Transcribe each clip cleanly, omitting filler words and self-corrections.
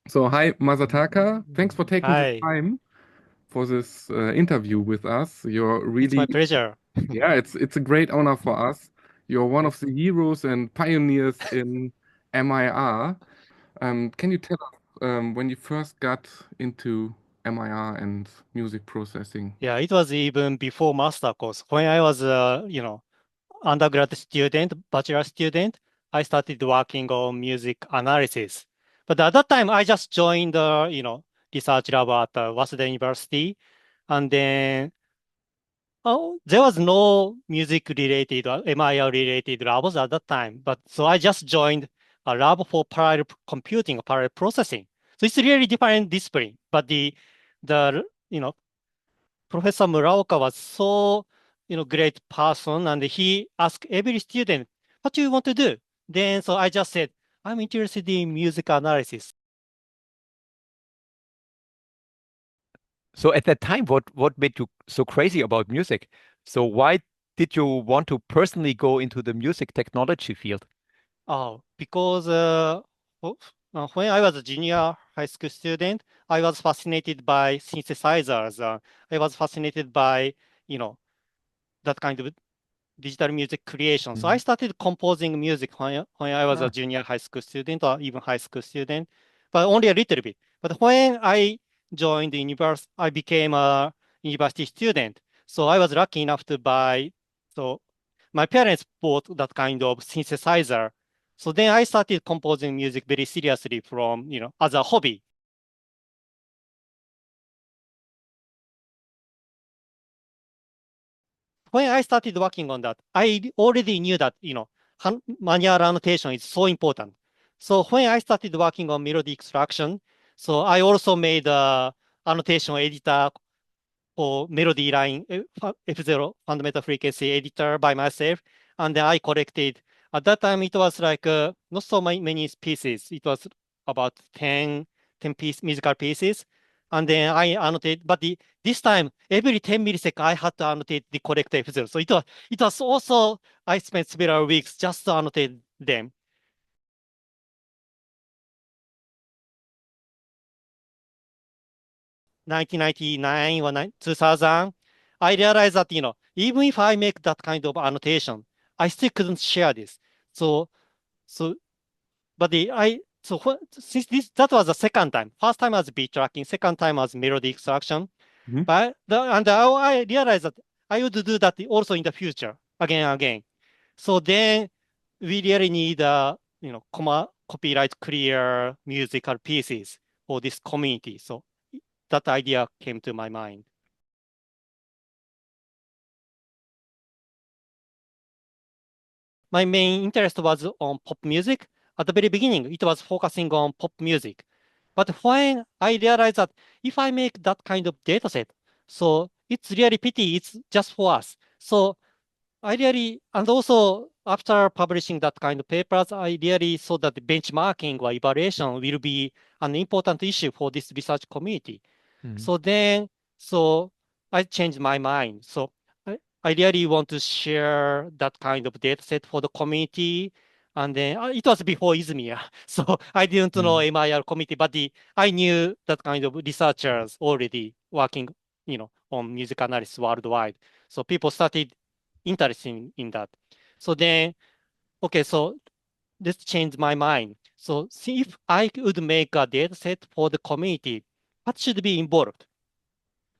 So, hi, Masataka. Thanks for taking the Hi, time for this interview with us. You're it's my really, pleasure. yeah, it's a great honor for us. You're one of the heroes and pioneers in MIR. Can you tell us when you first got into MIR and music processing? Yeah, it was even before master course. When I was undergrad student, bachelor student, I started working on music analysis. But at that time, I just joined research lab at Waseda University, and then there was no music related or MIR related labs at that time. But so I just joined a lab for parallel computing, parallel processing. So it's really different discipline. But the you know Professor Muraoka was so, great person, and he asked every student, "What do you want to do?" Then, so I just said, "I'm interested in music analysis." So at that time, what made you so crazy about music? So why did you want to personally go into the music technology field? Because when I was a junior high school student, I was fascinated by synthesizers. I was fascinated by, you know, that kind of digital music creation. So I Mhm. started composing music when I was a Ah, junior high school student or even high school student, but only a little bit. But when I joined the university, I became a university student. So I was lucky enough to buy. So my parents bought that kind of synthesizer. So then I started composing music very seriously from, as a hobby. When I started working on that, I already knew that, manual annotation is so important. So when I started working on melody extraction, so I also made a annotation editor for melody line F0 fundamental frequency editor by myself. And then I collected, at that time it was like not so many pieces. It was about 10 musical pieces. And then I annotate, but this time every 10 milliseconds I had to annotate the correct F0. So it was also, I spent several weeks just to annotate them. 1999 or 2000, I realized that, even if I make that kind of annotation, I still couldn't share this. So, so, but since that was the second time. First time was beat tracking, second time was melody extraction. mhm. I realized that I would do that also in the future, again and again. So then we really need, copyright clear musical pieces for this community. So that idea came to my mind. My main interest was on pop music. At the very beginning, it was focusing on pop music. But when I realized that if I make that kind of data set, so it's really pity, it's just for us. So I really, and also after publishing that kind of papers, I really saw that the benchmarking or evaluation will be an important issue for this research community. Mhm. So then, so I changed my mind. So I really want to share that kind of data set for the community. And then it was before Izmir. So I didn't know Mhm. MIR committee, but I knew that kind of researchers already working, on music analysis worldwide. So people started interested in that. So then, okay, so this changed my mind. So see if I would make a data set for the community, what should be involved?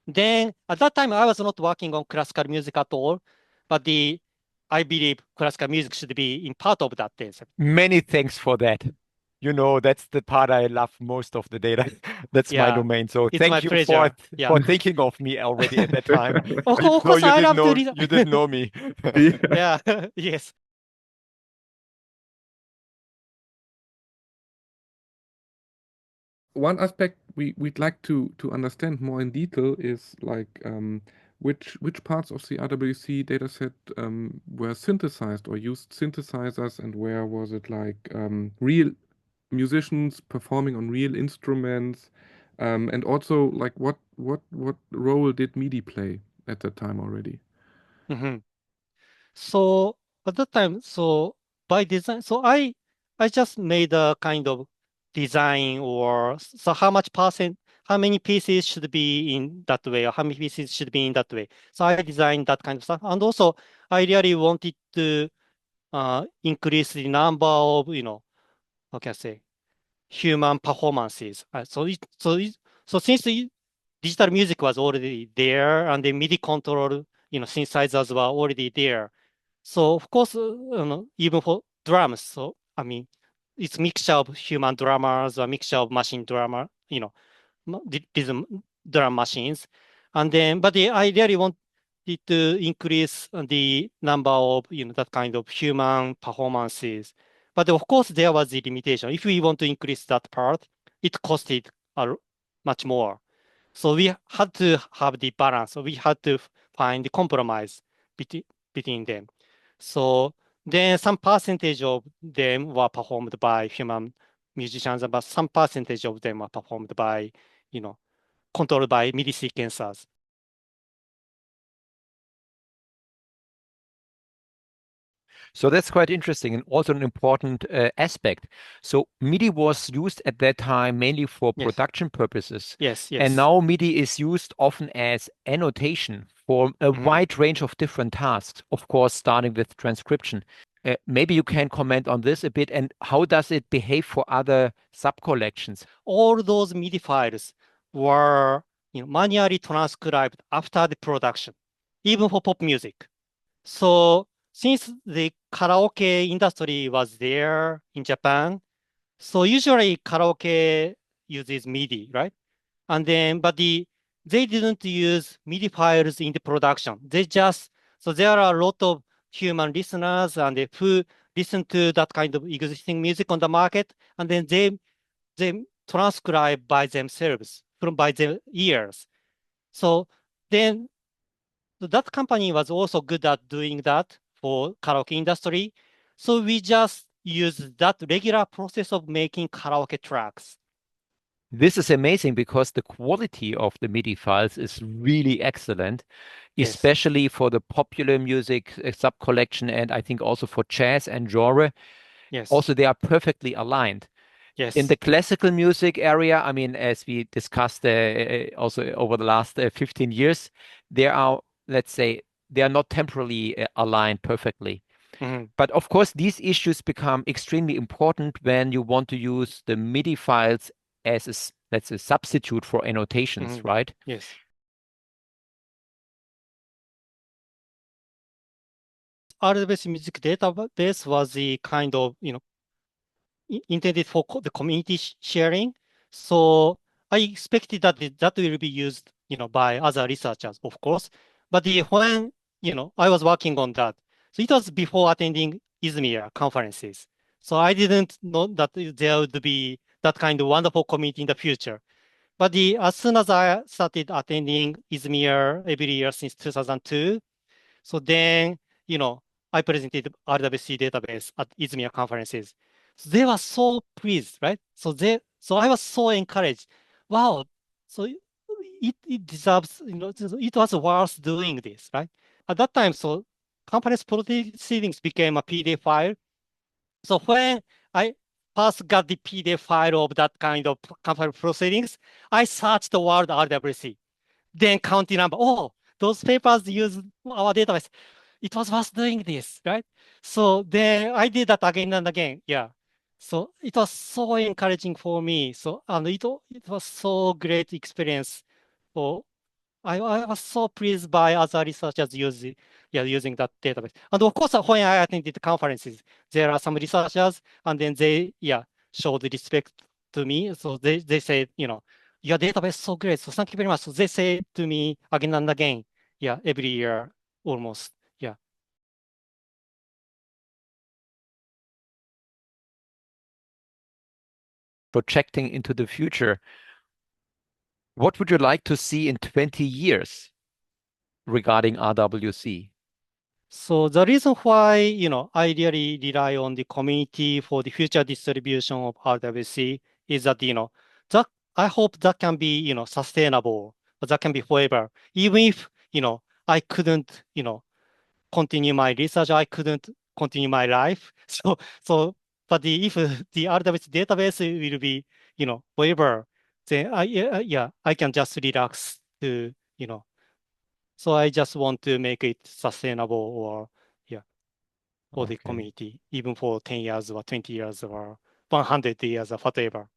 Then at that time, I was not working on classical music at all, but I believe classical music should be in part of that data set. Many thanks for that. That's the part I love most of the data. That's my Yeah, domain. So it's my thank you for pleasure. Yeah. for thinking of me already at that time. Of No, course, I love to read. you didn't know me. Yeah. Yeah, yes. One aspect we'd like to understand more in detail is like which parts of the RWC dataset were synthesized or used synthesizers, and where was it like real musicians performing on real instruments, and also like what role did MIDI play at that time already? Mhm. So at that time, so by design, so I just made a kind of design or so how many pieces should be in that way or how many pieces should be in that way. So I designed that kind of stuff. And also I really wanted to increase the number of, how can I say, human performances. So since the digital music was already there and the MIDI control, synthesizers were already there. So of course, even for drums, so I mean, it's mixture of human drummers, a mixture of machine drummer, rhythm drum machines, and then, but I really wanted to increase the number of, that kind of human performances. But of course, there was the limitation. If we want to increase that part, it costed much more. So we had to have the balance. So we had to find the compromise between them. So then some percentage of them were performed by human musicians, but some percentage of them were performed by, controlled by MIDI sequencers. So that's quite interesting and also an important aspect. So MIDI was used at that time mainly for Yes. production purposes. Yes, yes. And now MIDI is used often as annotation for a wide range of different tasks, of course, starting with transcription. Maybe you can comment on this a bit, and how does it behave for other sub-collections? All those MIDI files were, manually transcribed after the production, even for pop music. So since the karaoke industry was there in Japan, so usually karaoke uses MIDI, right? And then, but they didn't use MIDI files in the production. So there are a lot of human listeners and who listen to that kind of existing music on the market, and then they transcribe by themselves by their ears. So then that company was also good at doing that for karaoke industry. So we just use that regular process of making karaoke tracks. This is amazing because the quality of the MIDI files is really excellent, Yes. especially for the popular music sub-collection, and I think also for jazz and genre. Yes. Also, they are perfectly aligned. Yes. In the classical music area, I mean, as we discussed also over the last 15 years, there are, let's say, they are not temporally aligned perfectly. But of course, these issues become extremely important when you want to use the MIDI files as let's say, substitute for annotations, right? Yes. RWC music database was the kind of, intended for the community sharing. So I expected that that will be used, by other researchers, of course. But when, I was working on that, so it was before attending Izmir conferences. So I didn't know that there would be that kind of wonderful community in the future. But as soon as I started attending Izmir every year since 2002, so then, I presented RWC database at Izmir conferences. So they were so pleased, right? So I was so encouraged. Wow. So it deserves, it was worth doing this, right? At that time, so conference proceedings became a PDF file. So when I first got the PDF file of that kind of conference proceedings, I searched the word RWC, then count the number. Oh, those papers use our database. It was worth doing this, right? So then I did that again and again. Yeah. So it was so encouraging for me. So it was so great experience. For I was so pleased by other researchers using that database. And of course, when I attended conferences, there are some researchers, and then they showed respect to me. So they said, your database is so great. So thank you very much. So they say to me again and again, every year almost. Yeah. Projecting into the future, what would you like to see in 20 years regarding RWC? So the reason why, I really rely on the community for the future distribution of RWC is that, that I hope that can be, sustainable, but that can be forever. Even if, I couldn't, continue my research, I couldn't continue my life. So But if the RWC database will be, forever, then I can just relax to, so I just want to make it sustainable or, for the Okay. community, even for 10 years or 20 years or 100 years or whatever.